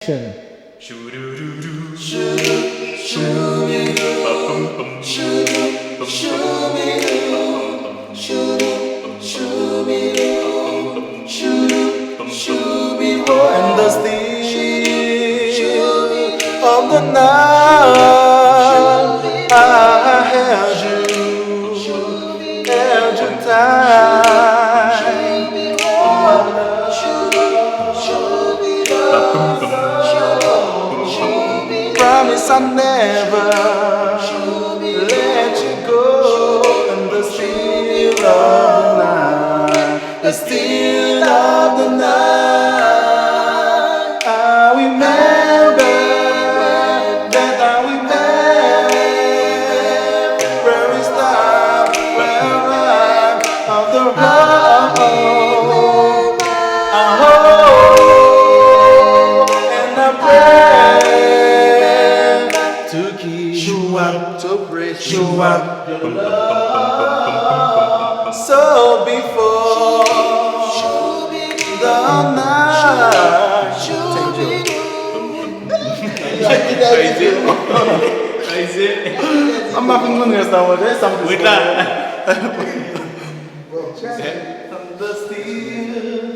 action. And the still of the night, I held you tight. Promise I'll never let you go. And the still of the night, the still of the night, I remember that I remember very start of the road. I hope and I pray to keep you up, to praise you up your love. So before the night, I'm not even gonna start with this. Wait, the steel.